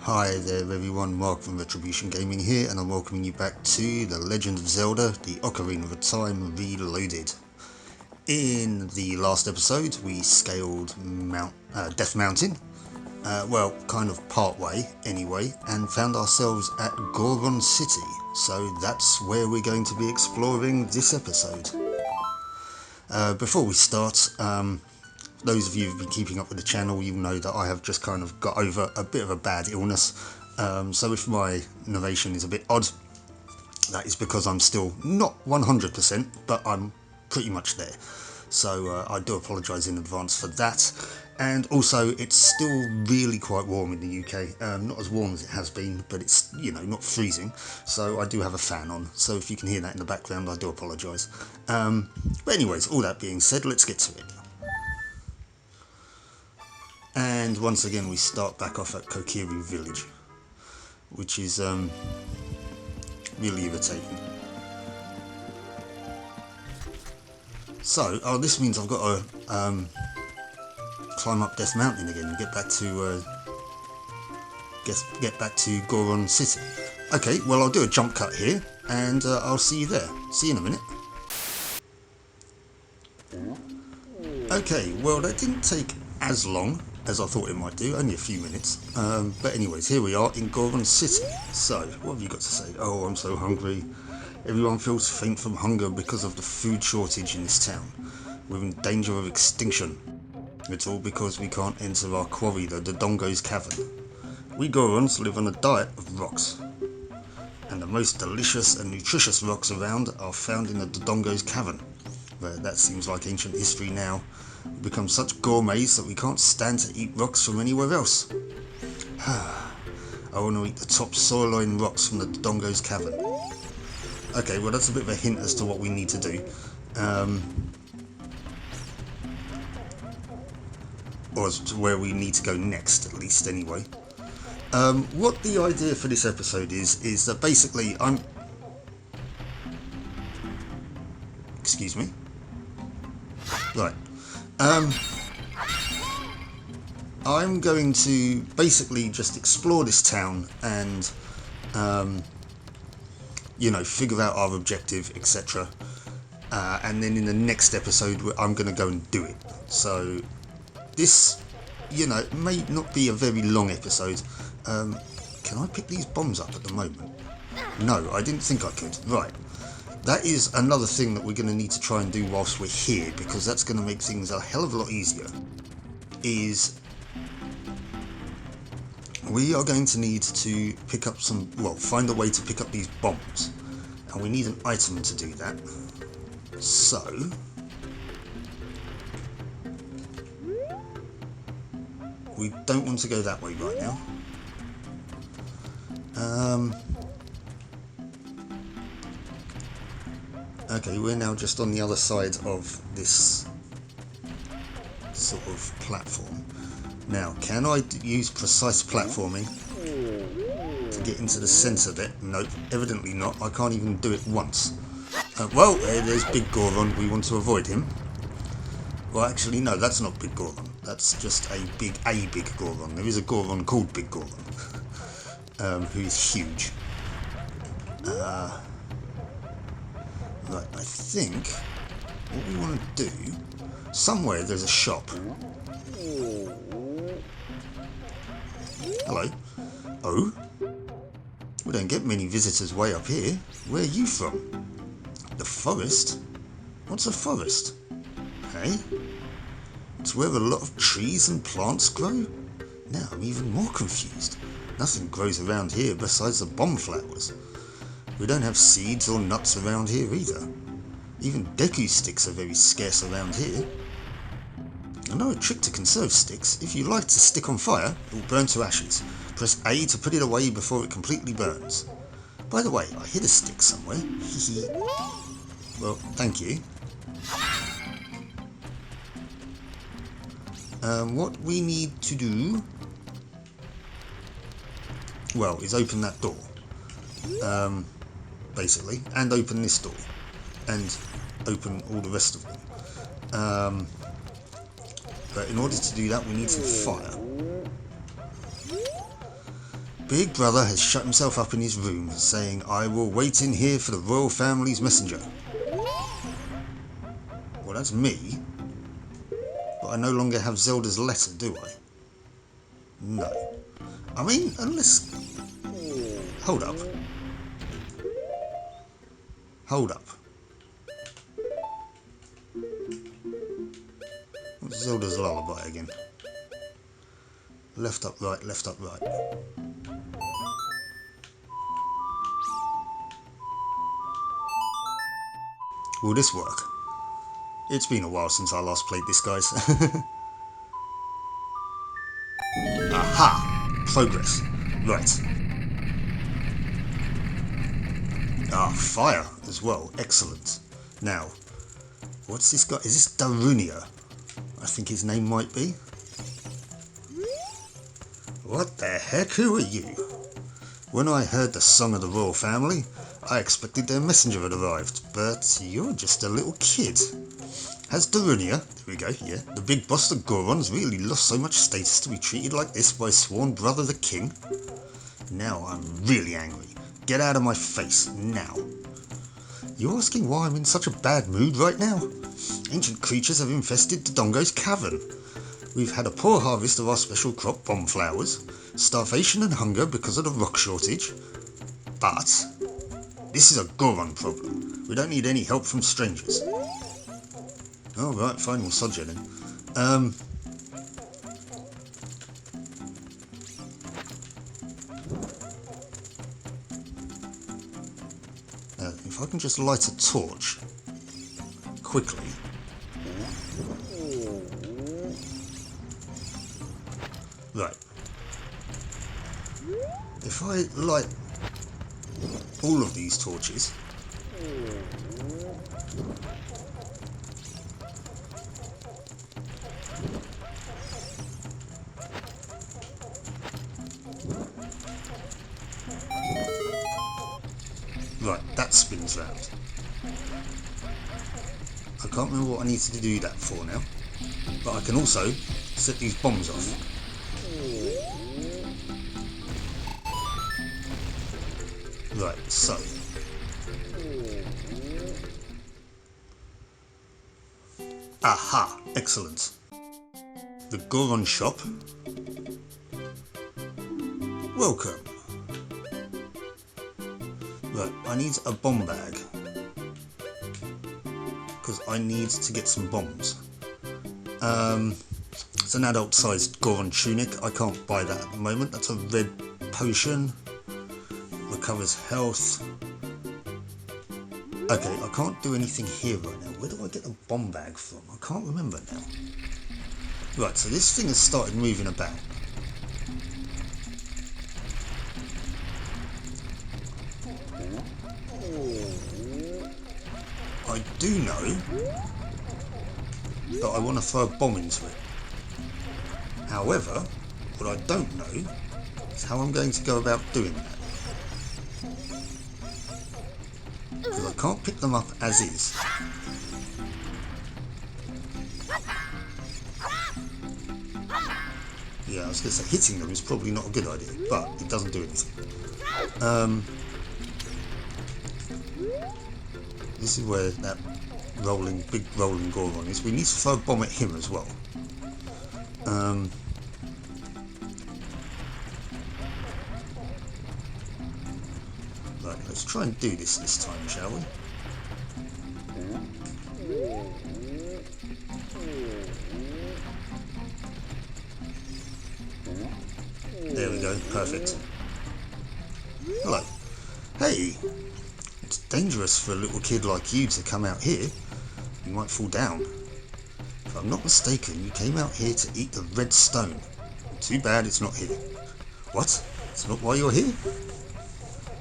Hi there everyone, Mark from Retribution Gaming here, and I'm welcoming you back to The Legend of Zelda, the Ocarina of Time Reloaded. In the last episode we scaled Death Mountain, well, kind of part way anyway, and found ourselves at Goron City, so that's where we're going to be exploring this episode. Before we start, those of you who've been keeping up with the channel, you'll know that I have just kind of got over a bit of a bad illness. So if my narration is a bit odd, that is because I'm still not 100%, but I'm pretty much there. So I do apologise in advance for that. And also, it's still really quite warm in the UK. Not as warm as it has been, but it's, you know, not freezing. So I do have a fan on. So if you can hear that in the background, I do apologise. But anyways, all that being said, let's get to it. And once again we start back off at Kokiri village, which is really irritating. So, this means I've got to climb up Death Mountain again and get back to Goron City. Okay, well I'll do a jump cut here, and I'll see you there. See you in a minute. Okay, well that didn't take as long as I thought it might do, only a few minutes. But anyways, here we are in Goron City. So, what have you got to say? Oh, I'm so hungry. Everyone feels faint from hunger because of the food shortage in this town. We're in danger of extinction. It's all because we can't enter our quarry, the Dodongo's Cavern. We Gorons live on a diet of rocks. And the most delicious and nutritious rocks around are found in the Dodongo's Cavern. But that seems like ancient history now. We've become such gourmets that we can't stand to eat rocks from anywhere else. I want to eat the top sirloin rocks from the Dodongo's Cavern. Okay, well that's a bit of a hint as to what we need to do. Or as to where we need to go next, at least anyway. What the idea for this episode is that basically Excuse me. Right. I'm going to basically just explore this town and, you know, figure out our objective, etc. And then in the next episode, I'm going to go and do it. So this, you know, may not be a very long episode. Can I pick these bombs up at the moment? No, I didn't think I could. Right. That is another thing that we're going to need to try and do whilst we're here, because that's going to make things a hell of a lot easier. Is we are going to need to pick up find a way to pick up these bombs, and we need an item to do that. So we don't want to go that way right now. Okay, we're now just on the other side of this sort of platform. Now, can I use precise platforming to get into the centre bit? Nope, evidently not. I can't even do it once. Well, there's Big Goron. We want to avoid him. Well, actually, no, that's not Big Goron. That's just a big Goron. There is a Goron called Big Goron, who is huge. Right, I think what we want to do, somewhere there's a shop. Hello. Oh? We don't get many visitors way up here. Where are you from? The forest? What's a forest? Hey? It's where a lot of trees and plants grow? Now I'm even more confused. Nothing grows around here besides the bomb flowers. We don't have seeds or nuts around here either. Even Deku sticks are very scarce around here. I know a trick to conserve sticks. If you light a stick on fire, it will burn to ashes. Press A to put it away before it completely burns. By the way, I hid a stick somewhere. Well, thank you. What we need to do, well, is open that door. Basically, and open this door, and open all the rest of them. But in order to do that, we need some fire. Big Brother has shut himself up in his room, saying, "I will wait in here for the royal family's messenger." Well, that's me. But I no longer have Zelda's letter, do I? No. I mean, unless... Hold up. Hold up. What's Zelda's lullaby again? Left up, right, left up, right. Will this work? It's been a while since I last played this, guys. Aha! Progress. Right. Ah, fire as well. Excellent. Now, what's this guy? Is this Darunia? I think his name might be. What the heck? Who are you? When I heard the song of the royal family, I expected their messenger had arrived, but you're just a little kid. Has Darunia, there we go, yeah, the big boss of Goron's really lost so much status to be treated like this by his sworn brother the king? Now I'm really angry. Get out of my face, now. You're asking why I'm in such a bad mood right now? Ancient creatures have infested Dodongo's cavern. We've had a poor harvest of our special crop, bomb flowers, starvation and hunger because of the rock shortage. But this is a Goron problem. We don't need any help from strangers. Oh right, fine, we'll sod you then. If I can just light a torch quickly. Right. If I light all of these torches, right, that spins round. I can't remember what I need to do that for now, but I can also set these bombs off. Right, so aha, excellent. The Goron shop. Welcome. Right, I need a bomb bag because I need to get some bombs. It's an adult sized Goron tunic. I can't buy that at the moment. That's a red potion. Recovers health. Okay, I can't do anything here right now. Where do I get a bomb bag from? I can't remember now. Right, so this thing has started moving about. I do know that I want to throw a bomb into it. However, what I don't know is how I'm going to go about doing that. Because I can't pick them up as is. Yeah, I was going to say hitting them is probably not a good idea, but it doesn't do anything. This is where that big rolling Goron is. We need to throw a bomb at him as well. Right, let's try and do this time, shall we? There we go, perfect. Hello. Hey! It's dangerous for a little kid like you to come out here. You might fall down. If I'm not mistaken, you came out here to eat the red stone. Too bad it's not here. What? It's not why you're here?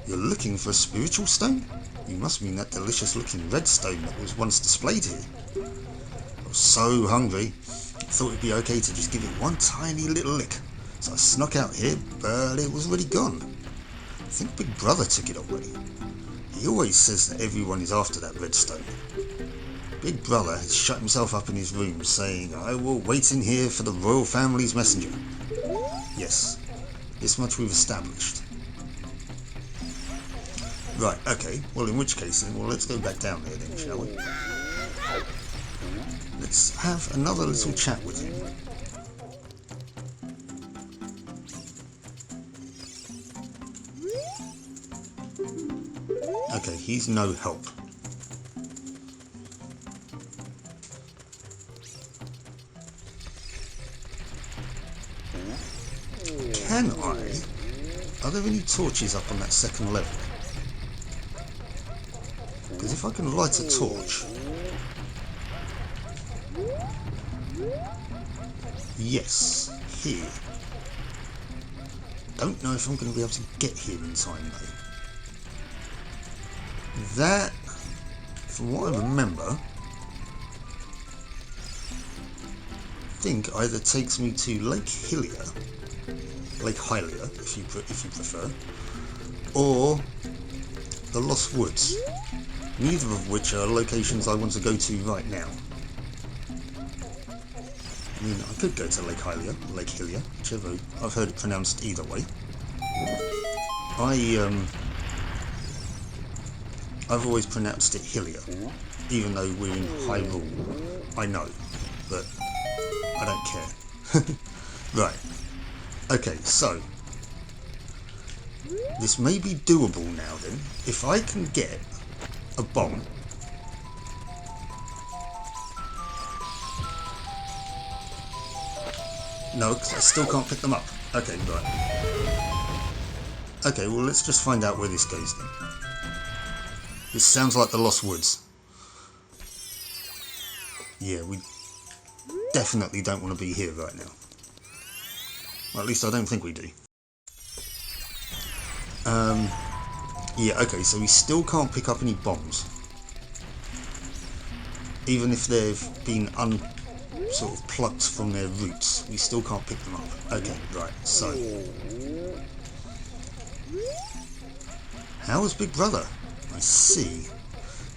You're looking for a spiritual stone? You must mean that delicious looking red stone that was once displayed here. I was so hungry, I thought it'd be okay to just give it one tiny little lick. So I snuck out here, but it was already gone. I think Big Brother took it already. He always says that everyone is after that red stone. Big Brother has shut himself up in his room, saying, "I will wait in here for the royal family's messenger." Yes, This much we've established. Right, okay. Well, in which case then, well, let's go back down there then, shall we? Let's have another little chat with him. Okay, he's no help. Can I? Are there any torches up on that second level? Because if I can light a torch... Yes, here. Don't know if I'm going to be able to get here in time though. That, from what I remember, I think either takes me to Lake Hylia, if you prefer, or the Lost Woods. Neither of which are locations I want to go to right now. I mean, I could go to Lake Hylia, whichever I've heard it pronounced either way. I've always pronounced it Hylia, even though we're in Hyrule. I know, but I don't care. Right. Okay, so this may be doable now then. If I can get a bomb. No, because I still can't pick them up. Okay, right. Okay, well let's just find out where this goes then. This sounds like the Lost Woods. Yeah, we definitely don't want to be here right now. Well, at least I don't think we do. Yeah, okay, so we still can't pick up any bombs. Even if they've been sort of plucked from their roots, we still can't pick them up. Okay, right, so... How is Big Brother? I see.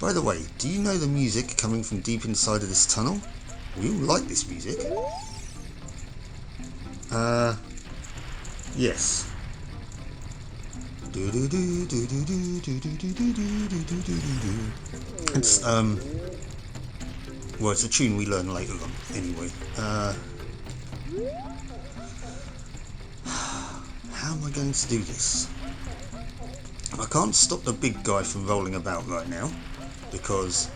By the way, do you know the music coming from deep inside of this tunnel? We all like this music. Yes. It's, well, it's a tune we learn later on, anyway. How am I going to do this? I can't stop the big guy from rolling about right now, because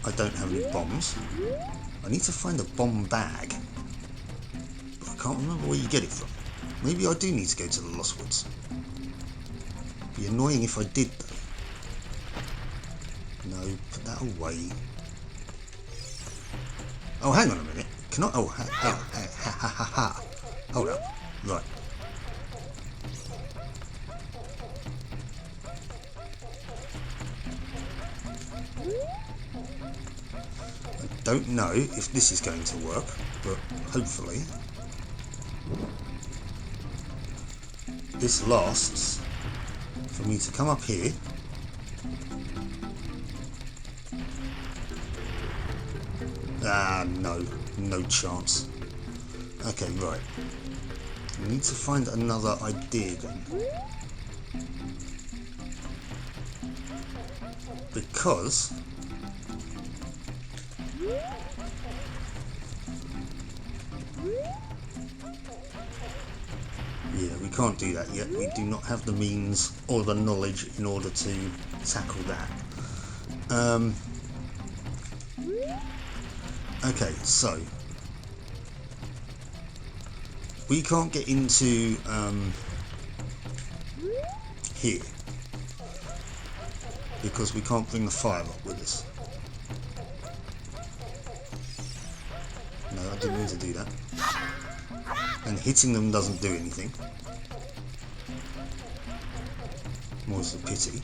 I don't have any bombs. I need to find a bomb bag, but I can't remember where you get it from. Maybe I do need to go to the Lost Woods. Be annoying if I did though. No, put that away. Oh, hang on a minute. Can I? Oh, ha. Hold up. Right. I don't know if this is going to work, but hopefully this lasts for me to come up here. Ah, no chance. Okay, right. I need to find another idea then. Because yeah, we can't do that yet. We do not have the means or the knowledge in order to tackle that. Okay, so we can't get into here because we can't bring the fire up with us. No, I didn't mean to do that. And hitting them doesn't do anything. More's the pity.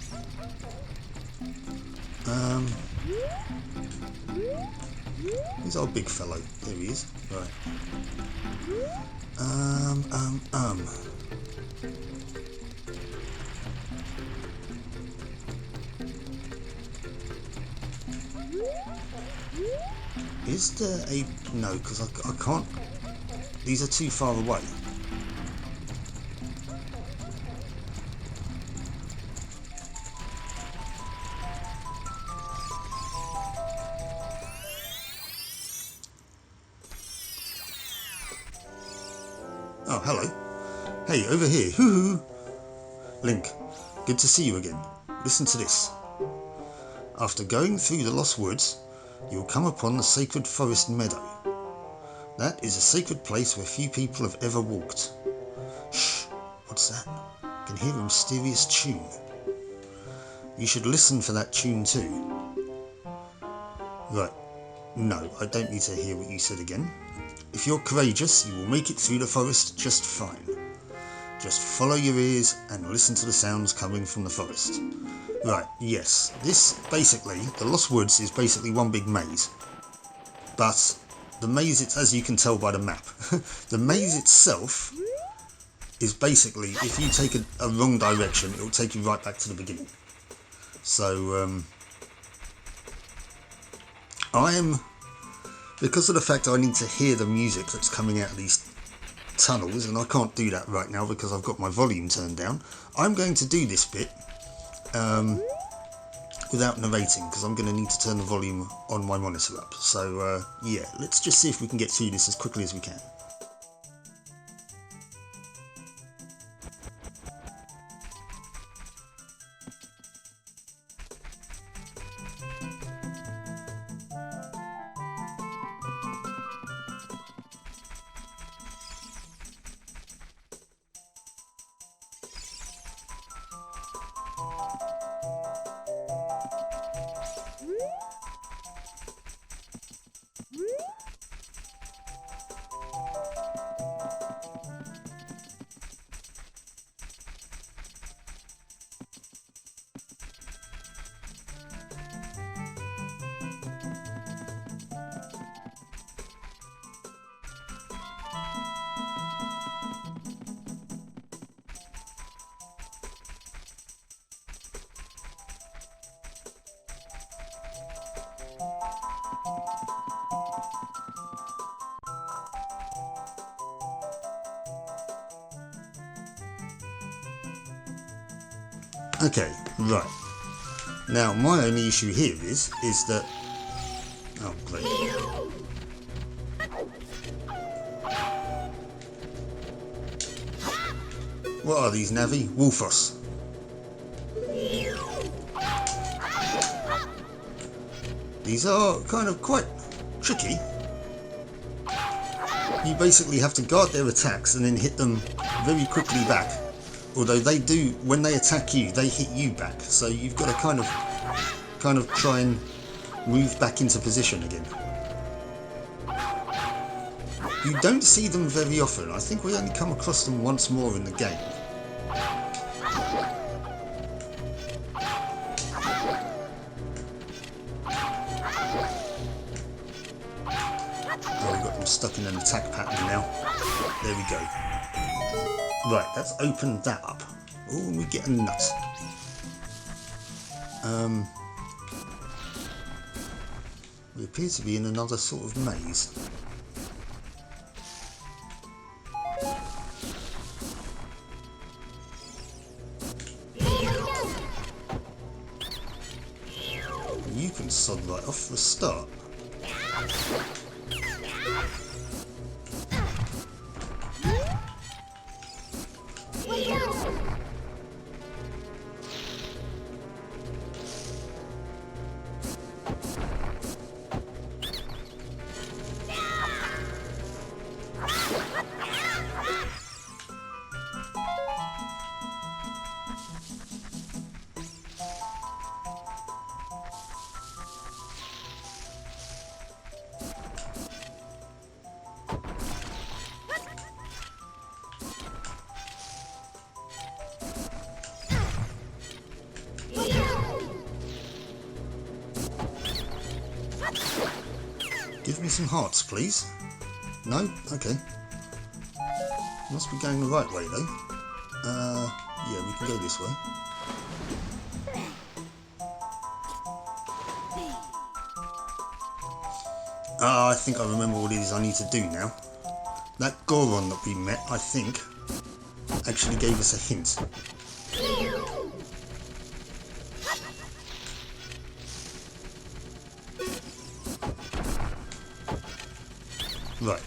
He's our big fellow. There he is. Right. Is there a... No, because I can't... These are too far away. Oh, hello. Hey, over here. Hoo-hoo. Link, good to see you again. Listen to this. After going through the Lost Woods, you will come upon the Sacred Forest Meadow. That is a sacred place where few people have ever walked. Shh, what's that? I can hear a mysterious tune. You should listen for that tune too. Right, no, I don't need to hear what you said again. If you're courageous, you will make it through the forest just fine. Just follow your ears and listen to the sounds coming from the forest. Right, yes, this basically, the Lost Woods is basically one big maze. But the maze, it's, as you can tell by the map, the maze itself is basically, if you take a wrong direction, it will take you right back to the beginning. So, because of the fact I need to hear the music that's coming out of these tunnels, and I can't do that right now because I've got my volume turned down, I'm going to do this bit without narrating, because I'm going to need to turn the volume on my monitor up. So yeah, let's just see if we can get through this as quickly as we can. Okay, right. Now, my only issue here is that... Oh, great. What are these, Navi? Wolfos. These are kind of quite tricky. You basically have to guard their attacks and then hit them very quickly back. Although they do, when they attack you, they hit you back. So you've got to kind of try and move back into position again. You don't see them very often. I think we only come across them once more in the game. Oh, we've got them stuck in an attack pattern now. There we go. Right, let's open that up. Oh, and we get a nut. We appear to be in another sort of maze. You can sod right off for a start. Give me some hearts, please. No? Okay. Must be going the right way, though. Yeah, we can go this way. Ah, I think I remember what it is I need to do now. That Goron that we met, I think, actually gave us a hint. Right,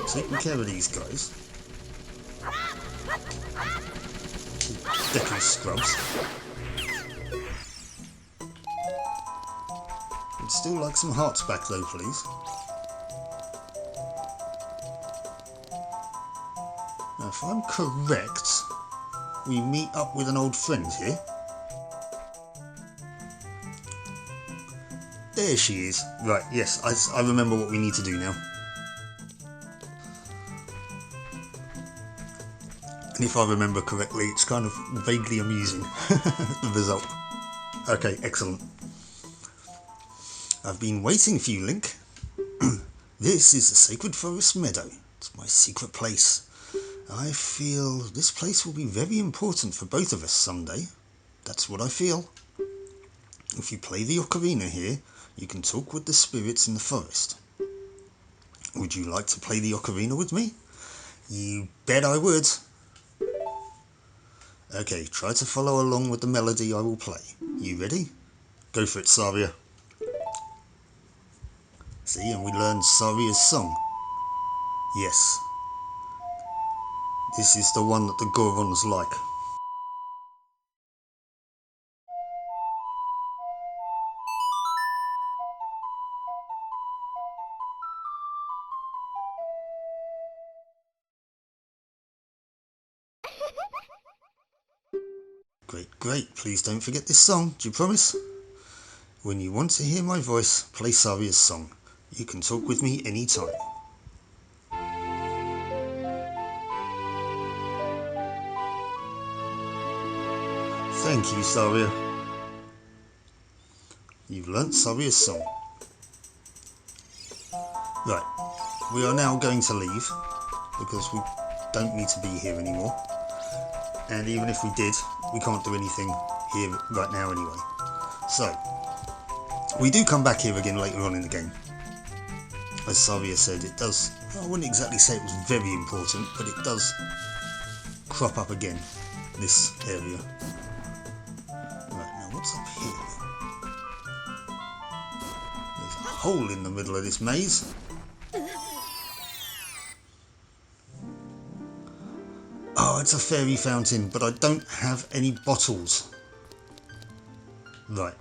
taking care of these guys. Decorous scrubs. I'd still like some hearts back though, please. Now, if I'm correct, we meet up with an old friend here. There she is. Right, yes, I remember what we need to do now. And if I remember correctly, it's kind of vaguely amusing, the result. Okay, excellent. I've been waiting for you, Link. This is the Sacred Forest Meadow. It's my secret place. I feel this place will be very important for both of us someday. That's what I feel. If you play the ocarina here, you can talk with the spirits in the forest. Would you like to play the ocarina with me? You bet I would. Okay, try to follow along with the melody I will play. You ready? Go for it, Saria. See, and we learned Saria's song. Yes. This is the one that the Gorons like. Great, great. Please don't forget this song. Do you promise? When you want to hear my voice, play Saria's song. You can talk with me anytime. Thank you, Saria. You've learnt Saria's song. Right, we are now going to leave because we don't need to be here anymore. And even if we did, we can't do anything here right now anyway. So, we do come back here again later on in the game. As Saria said, it does, I wouldn't exactly say it was very important, but it does crop up again, this area. Right, now what's up here? There's a hole in the middle of this maze. Oh, it's a fairy fountain, but I don't have any bottles. Right.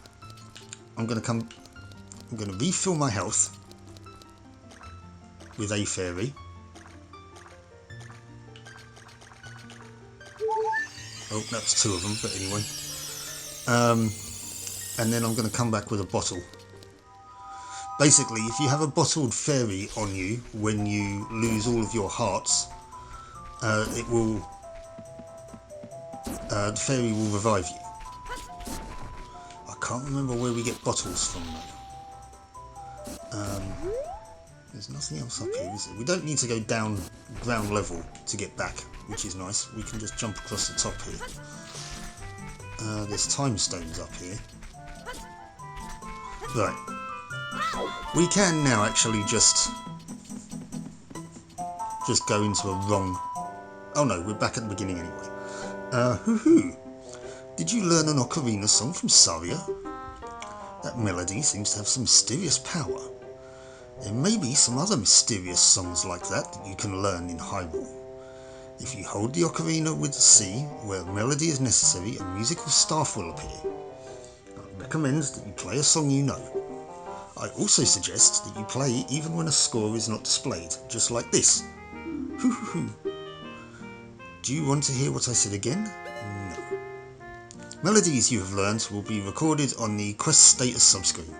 I'm going to refill my health with a fairy. Oh, that's two of them, but anyway. And then I'm going to come back with a bottle. Basically, if you have a bottled fairy on you when you lose all of your hearts, it will, the fairy will revive you. I can't remember where we get bottles from though. There's nothing else up here, is there? We don't need to go down ground level to get back, which is nice. We can just jump across the top here. There's time stones up here. Right. We can now actually just go into a wrong... Oh no, we're back at the beginning anyway. Hoo-hoo! Did you learn an ocarina song from Saria? That melody seems to have some mysterious power. There may be some other mysterious songs like that you can learn in Hyrule. If you hold the ocarina with the C, where melody is necessary, a musical staff will appear. I recommend that you play a song you know. I also suggest that you play even when a score is not displayed, just like this. Hoo-hoo-hoo. Do you want to hear what I said again? No. Melodies you have learned will be recorded on the quest status subscreen.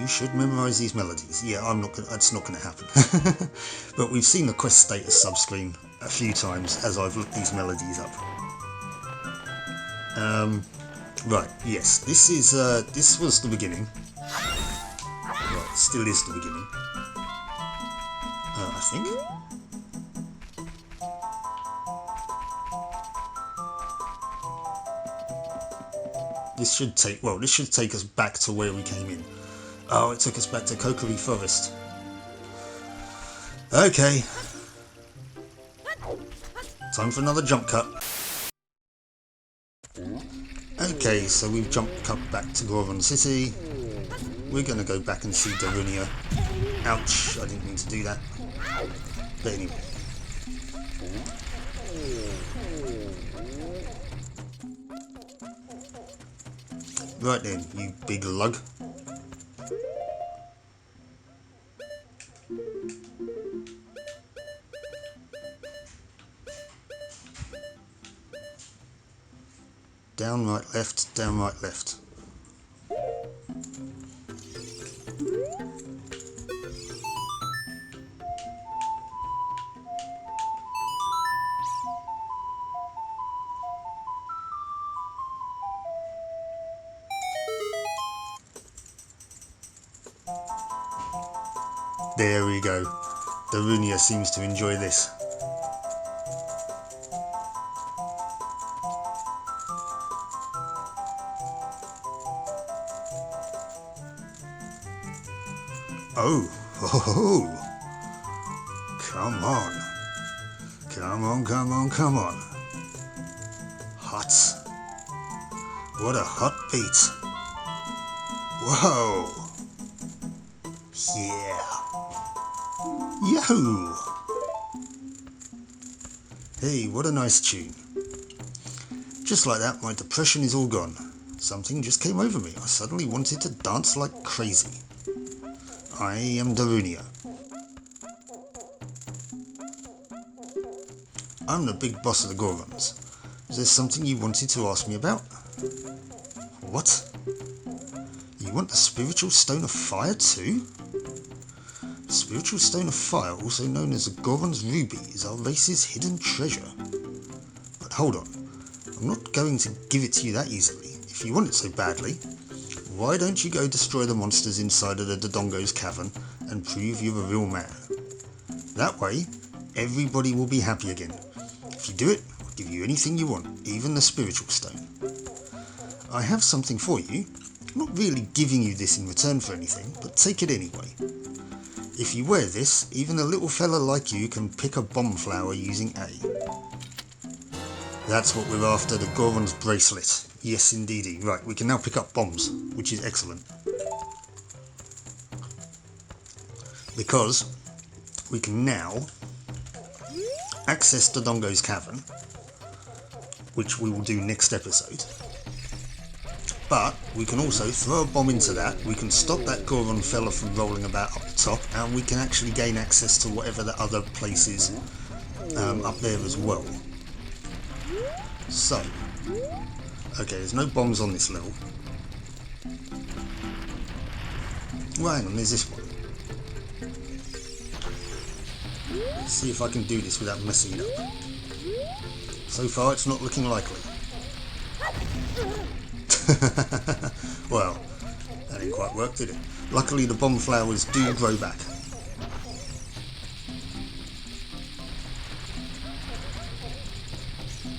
You should memorise these melodies. Yeah, that's not going to happen. But we've seen the quest status subscreen a few times as I've looked these melodies up. Right, yes, this was the beginning. Right, still is the beginning. I think. This should take us back to where we came in. Oh, it took us back to Kokiri Forest. Okay. Time for another jump cut. Okay, so we've jumped cut back to Goron City. We're going to go back and see Darunia. Ouch, I didn't mean to do that. But anyway. Right then, you big lug. Down, right, left, down, right, left. There we go. Darunia seems to enjoy this. Oh, come on. Come on, come on, come on. Hot. What a hot beat. Whoa. Yeah. Yahoo! Hey, what a nice tune. Just like that, my depression is all gone. Something just came over me. I suddenly wanted to dance like crazy. I am Darunia. I'm the big boss of the Gorons. Is there something you wanted to ask me about? What? You want the spiritual stone of fire too? The spiritual stone of fire, also known as the Goron's ruby, is our race's hidden treasure. But hold on, I'm not going to give it to you that easily. If you want it so badly, why don't you go destroy the monsters inside of the Dodongo's cavern and prove you're a real man? That way, everybody will be happy again. If you do it, I'll give you anything you want, even the spiritual stone. I have something for you. I'm not really giving you this in return for anything, but take it anyway. If you wear this, even a little fella like you can pick a bomb flower using A. That's what we're after, the Goron's bracelet. Yes, indeedy. Right, we can now pick up bombs, which is excellent. Because we can now access Dodongo's cavern, which we will do next episode. But we can also throw a bomb into that, we can stop that Goron fella from rolling about up the top, and we can actually gain access to whatever the other place is up there as well. So, okay, there's no bombs on this level. Well, hang on, there's this one. Let's see if I can do this without messing it up. So far, it's not looking likely. Well, that didn't quite work, did it? Luckily, the bomb flowers do grow back.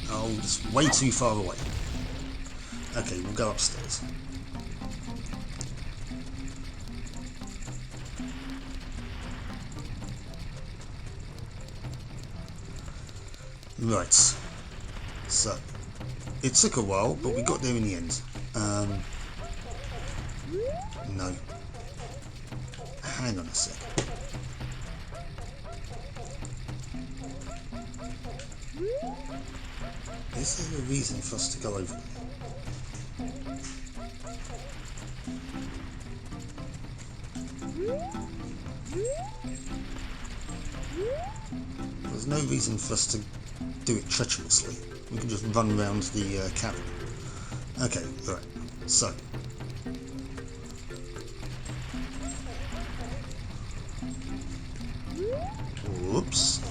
Oh, it's way too far away. Okay, we'll go upstairs. Right. So, it took a while, but we got there in the end. No. Hang on a sec. Is there a reason for us to go over there? There's no reason for us to do it treacherously. We can just run around the cavern. Okay, right. So. Whoops.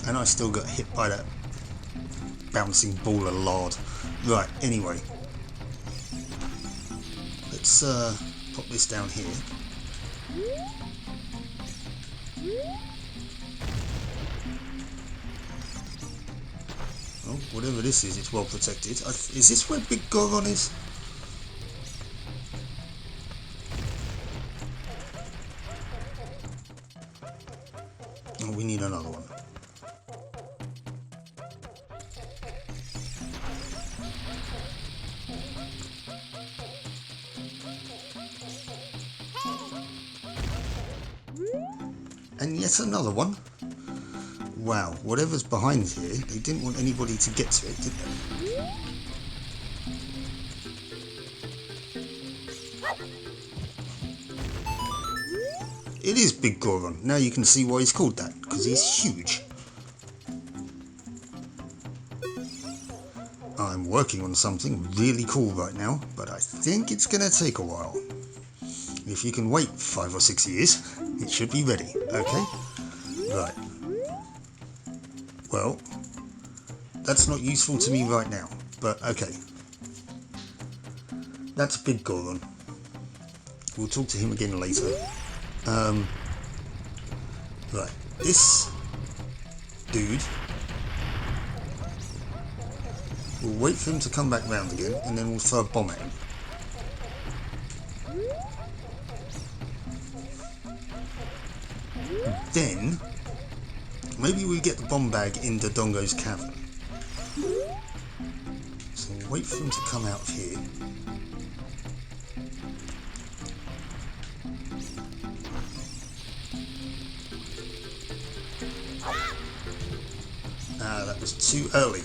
And I still got hit by that bouncing ball of lard. Right, anyway. Let's pop this down here. Oh, whatever this is, it's well protected. Is this where Big Goron is? Oh, we need another one. And yet another one. Wow, whatever's behind here, they didn't want anybody to get to it, did they? It is Big Goron. Now you can see why he's called that, because he's huge. I'm working on something really cool right now, but I think it's going to take a while. If you can wait 5 or 6 years, it should be ready, okay? Right. Well, that's not useful to me right now, but okay. That's Big Goron. We'll talk to him again later. Right, this dude, we'll wait for him to come back round again, and then we'll throw a bomb at him. Then, maybe we get the bomb bag in Dodongo's cavern. So we'll wait for him to come out of here. Ah, that was too early.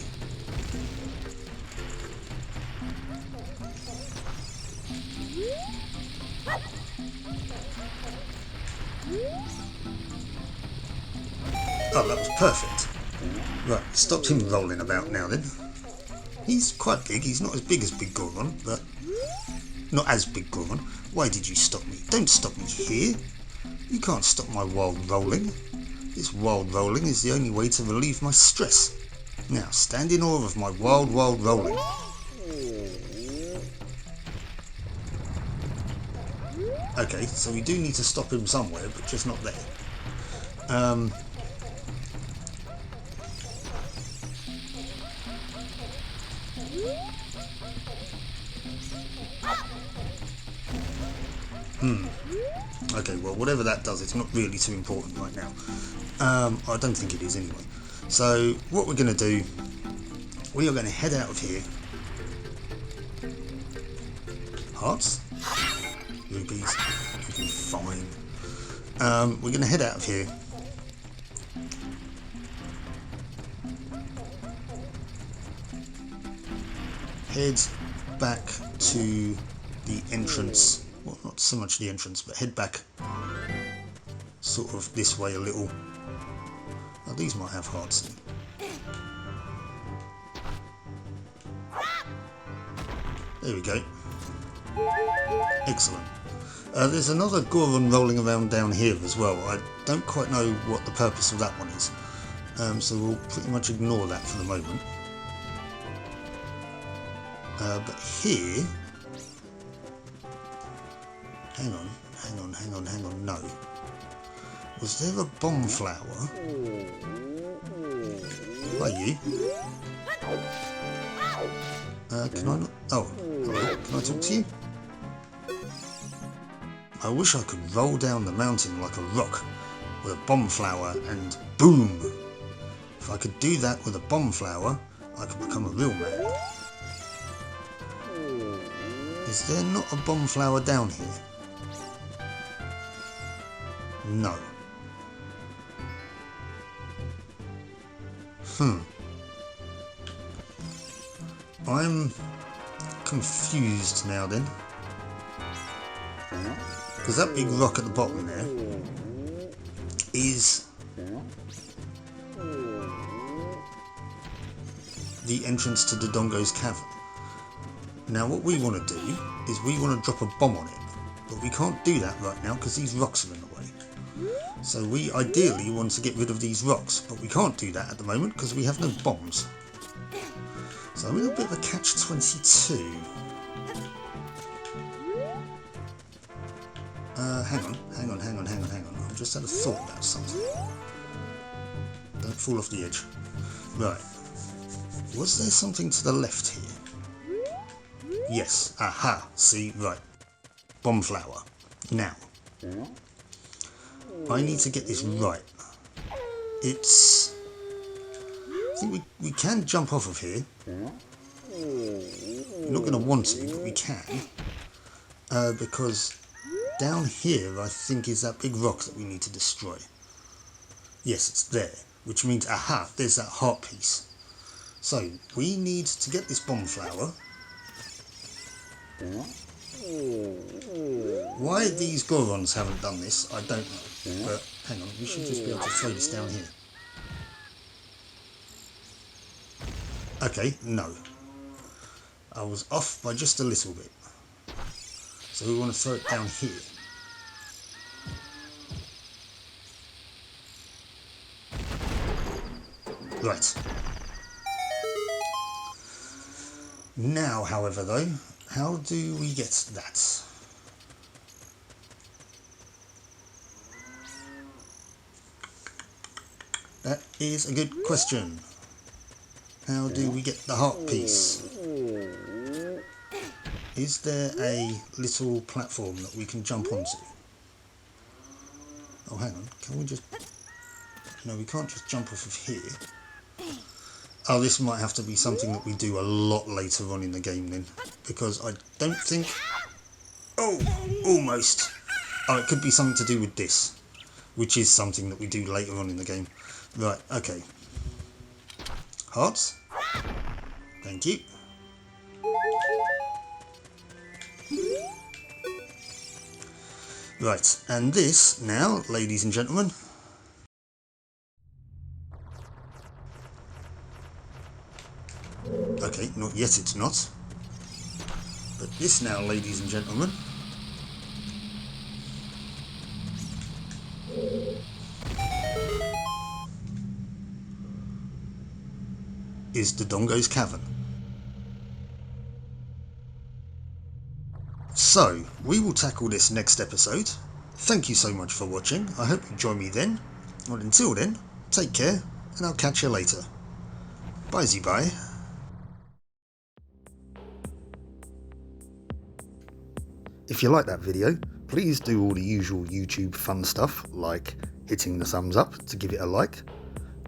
Oh, that was perfect. Right, stopped him rolling about now then. He's quite big. He's not as big as Big Goron, but not as Big Goron. Why did you stop me? Don't stop me here. You can't stop my wild rolling. This wild rolling is the only way to relieve my stress. Now, stand in awe of my wild rolling. Okay, so we do need to stop him somewhere, but just not there. Okay, well, whatever that does, it's not really too important right now. I don't think it is anyway. So, what we're going to do, we are going to head out of here. Hearts? Rubies? You'll be fine. We're going to head out of here. Head back to the entrance. Well, not so much the entrance, but head back sort of this way a little. Now, these might have hearts in. There we go. Excellent. There's another Goron rolling around down here as well. I don't quite know what the purpose of that one is. So we'll pretty much ignore that for the moment. But here... Hang on, no. Was there a bomb flower? Are you? Can I not... Oh, hello, can I talk to you? I wish I could roll down the mountain like a rock with a bomb flower and boom! If I could do that with a bomb flower, I could become a real man. Is there not a bomb flower down here? No. I'm confused now then. Because that big rock at the bottom there is the entrance to Dodongo's cavern. Now what we want to do is we want to drop a bomb on it, but we can't do that right now because these rocks are in the way. So we ideally want to get rid of these rocks, but we can't do that at the moment because we have no bombs. So I'm in a bit of a catch-22. Hang on. I've just had a thought about something. Don't fall off the edge. Right. Was there something to the left here? Yes. Aha. See, right. Bomb flower. Now. I need to get this right. it's... I think we can jump off of here. We're not going to want to, but we can. Because down here, I think, is that big rock that we need to destroy. Yes, it's there. Which means, aha, there's that heart piece. So, we need to get this bomb flower. Why these Gorons haven't done this, I don't know. But, hang on, we should just be able to throw this down here. Okay, no. I was off by just a little bit. So we want to throw it down here. Right. Now, however, though, how do we get that? That is a good question. How do we get the heart piece? Is there a little platform that we can jump onto? Oh, hang on. Can we just... No, we can't just jump off of here. Oh, this might have to be something that we do a lot later on in the game then. Because I don't think... Oh, almost. Oh, it could be something to do with this. Which is something that we do later on in the game. Right, okay. Hearts. Thank you. Right, and this now, ladies and gentlemen. Okay, not yet it's not. But this now, ladies and gentlemen, is the Dongo's Cavern. So, we will tackle this next episode. Thank you so much for watching. I hope you join me then. Well, until then, take care, and I'll catch you later. Bye-bye. If you like that video, please do all the usual YouTube fun stuff, like hitting the thumbs up to give it a like,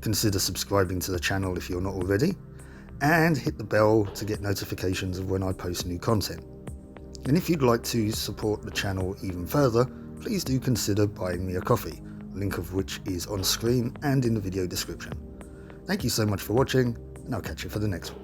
consider subscribing to the channel if you're not already, and hit the bell to get notifications of when I post new content. And if you'd like to support the channel even further, please do consider buying me a coffee, link of which is on screen and in the video description. Thank you so much for watching, and I'll catch you for the next one.